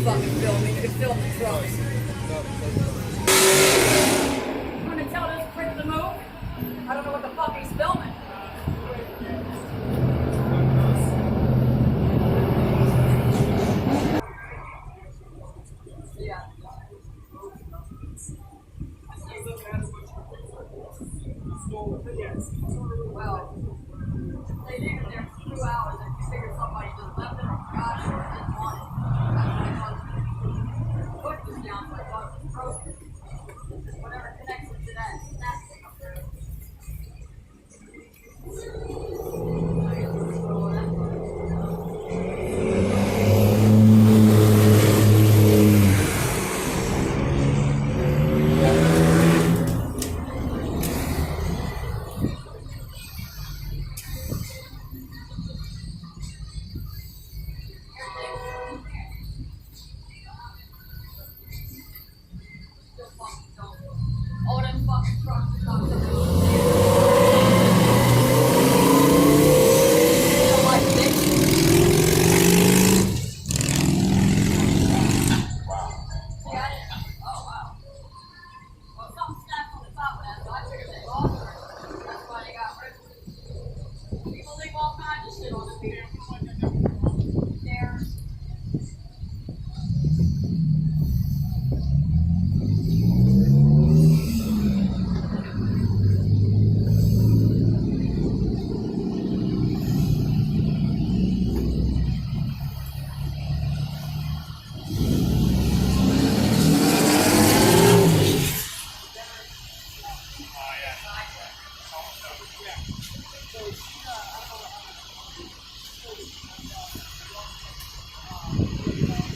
fucking film me. You can film the trucks. I'm gonna tell this prick to move. I don't know what the fuck he's filming. Yeah. Well, they leave it there for 2 hours and you figure somebody just left it or forgot it or didn't want it. That's why I thought the foot was down, so I thought it was broken. Whatever connects it to that snap thing up there. All them fucking trucks are coming. You know what, bitch? Yeah, oh wow. Well, something snapped on the top of that, so I figured they lost her. That's why they got rid of it. People leave all kinds of shit on the video. Stairs.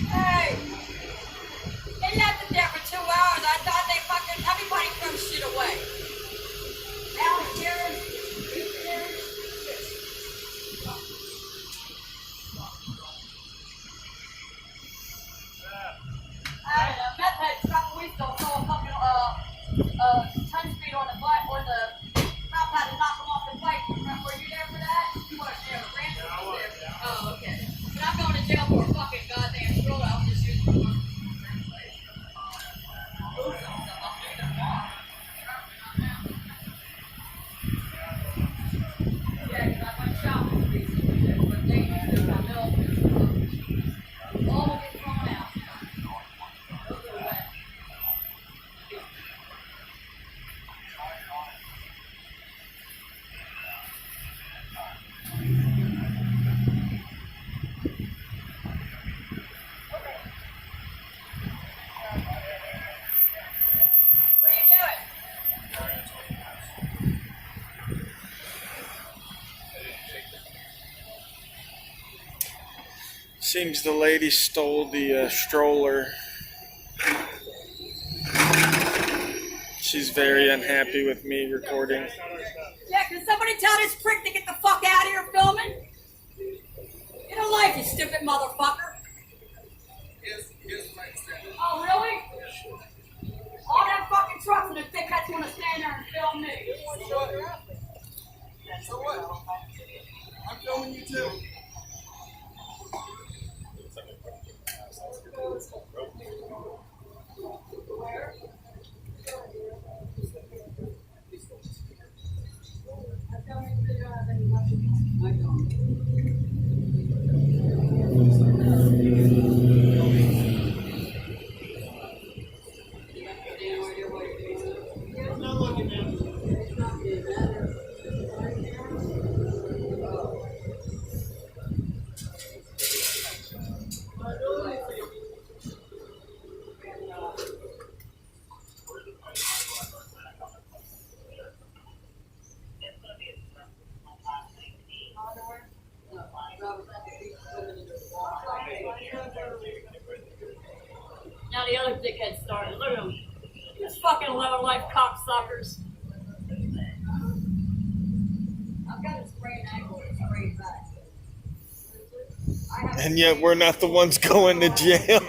Hey! They left it there for 2 hours. I thought they fucking, everybody threw shit away. Down here, I don't know, meth head a couple weeks ago saw a fucking 10 speed on the bike, or the cop had to knock him off the bike. Were you there for that? You weren't there, Ransom was there. Oh, okay. But I'm going to jail for a fucking goddamn stroller. I'll just use my fucking translation. Move some stuff. I'll do them all. Yeah, because I went shopping recently, but they used to my milk and stuff. All will get thrown out. Those are wet. What are you doing? Seems the lady stole the stroller. She's very unhappy with me recording. Yeah, can somebody tell this prick to get the fuck out of here filming? Get a life, you stupid motherfucker. Oh, really? All them fucking trucks and the dickheads want to stand there and film me. So what? I'm filming you too. Where? I don't. I'm not looking at it. Now the other dickhead started. Look at them. These fucking low-life cocksuckers. I've got a sprained ankle and a sprained back. And yet we're not the ones going to jail.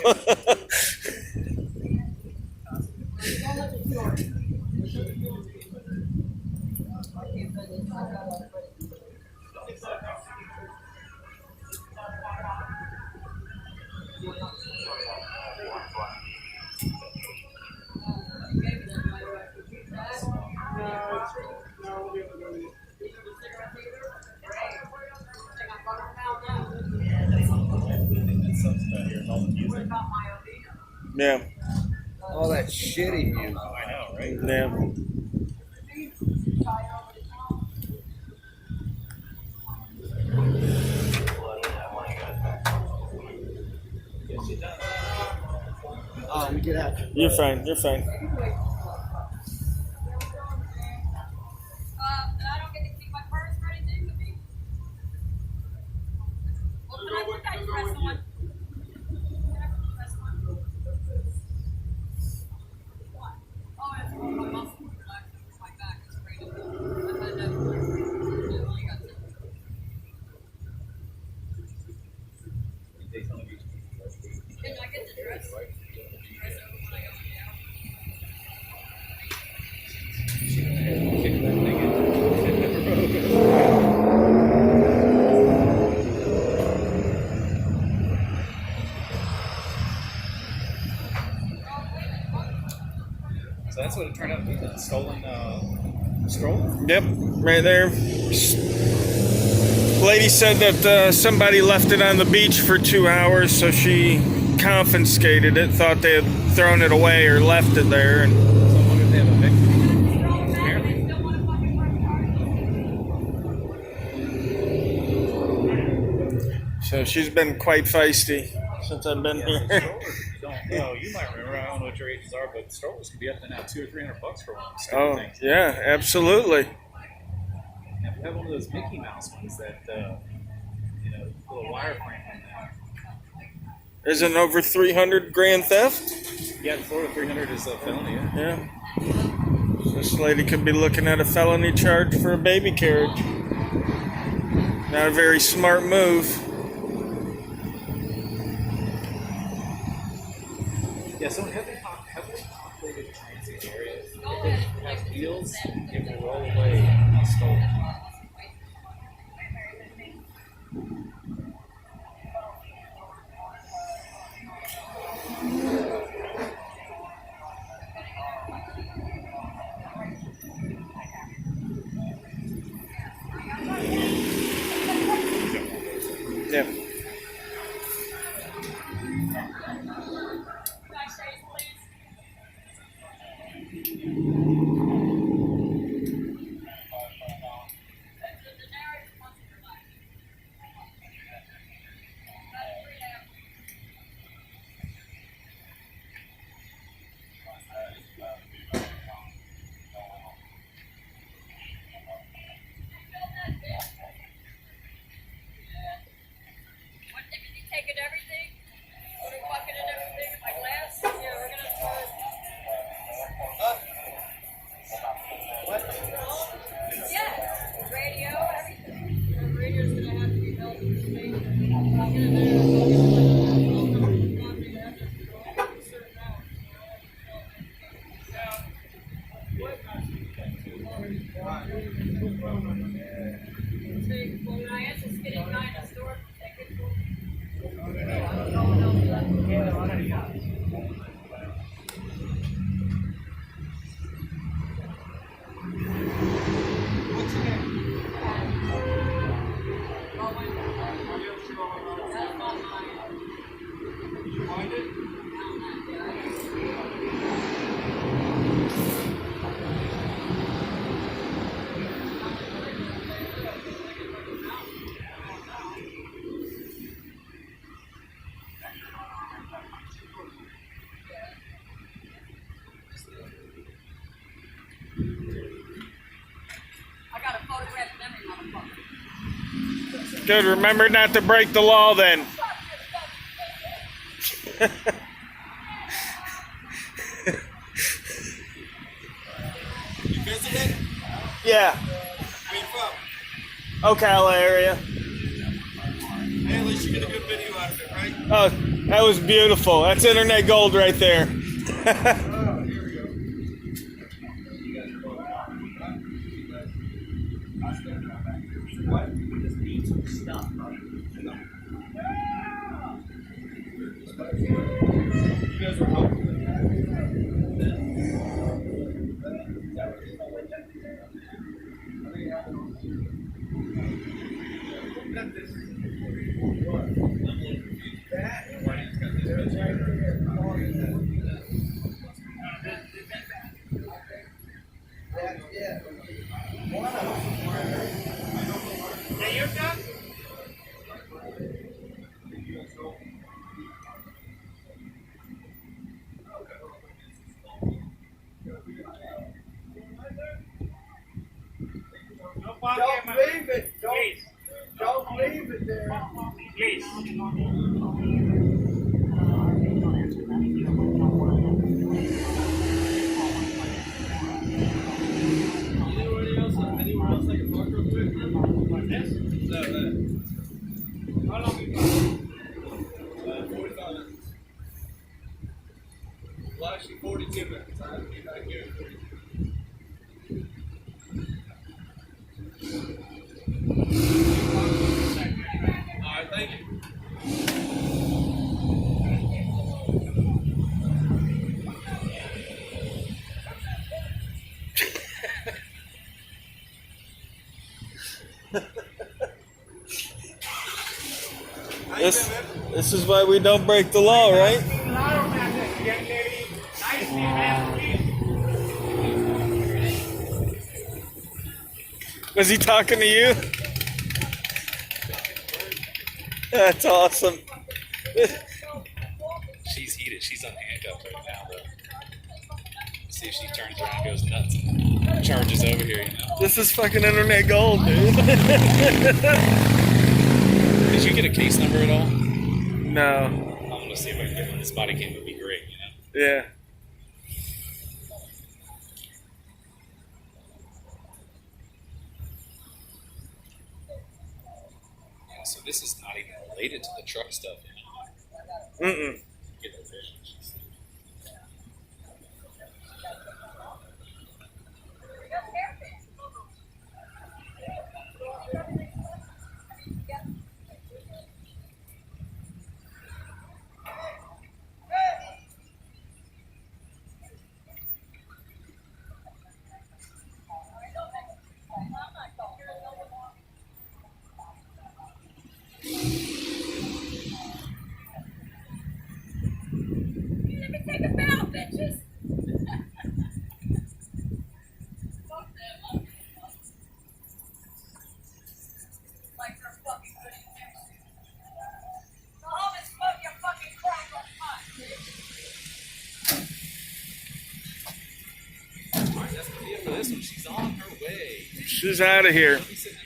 sucks about here. It's all the What music. about my Ovina? Yeah. All that shitty music. I know, right? Yeah. Oh, we get out. You're fine. You're fine. And I don't get to keep my purse or anything with me. Well, can I put that dress on? Can I put the dress on? What? Oh, it's for my muscle. For my back. It's great. I've had that before. I've only got two. Daytona Beach. Can I get the dress? Dress over when I go down. Kick that thing in. So that's what it turned out to be, the stolen stroller? Yep. Right there. Lady said that somebody left it on the beach for 2 hours, so she confiscated it. Thought they had thrown it away or left it there. And So I wonder if they have a victim. Apparently. Still want to fucking work hard. so she's been quite feisty since I've been Yeah, so here. strollers, you don't know. You might remember. I don't know what your ages are, but strollers can be up to now $200 or $300 for one of them stupid Oh, things. yeah, absolutely. Now, if you have one of those Mickey Mouse ones that, little wireframe on that. Isn't over 300 grand theft? Yeah, in Florida, 300 is a felony. Yeah. This lady could be looking at a felony charge for a baby carriage. Not a very smart move. Yeah, so in heavily populated transit areas, if it has wheels, it will roll away unstolen. Yeah. Taking everything, putting bucket and everything in my glass. Yeah, we're gonna yeah, radio, everything. The radio's gonna have to be held in the state. I'll get it there. Well, when I asked the skinny guy in the store, take it for me. What's your name? Did you find it? I got a photograph of every motherfucker. Good. Remember not to break the law then. You visited? Yeah. Where you from? Ocala area. Hey, at least you get a good video out of it, right? Oh, that was beautiful. That's internet gold right there. Oh, here we go. What? You guys were helping. Anywhere else I can park real quick? Yes? No, no. How long you got? 45 minutes. Well, actually 42 minutes. I have to be back here in 42. Alright, thank you. This is why we don't break the law, right? Was he talking to you? That's awesome. She's heated. She's unhandcuffed right now, though. See if she turns around and goes nuts and charges over here, you know. This is fucking internet gold, dude. Did you get a case number at all? No. I'm gonna see if I can get one. This body cam would be great, you know. Yeah. Yeah, so this is not even related to the truck stuff, you know. Mm-mm. Get the vision. Let me take a bow, bitches. Like they're fucking good at next. Go home and smoke your fucking crack on pot, bitch. Alright, that's the deal for this one. She's on her way. She's out of here. She's sitting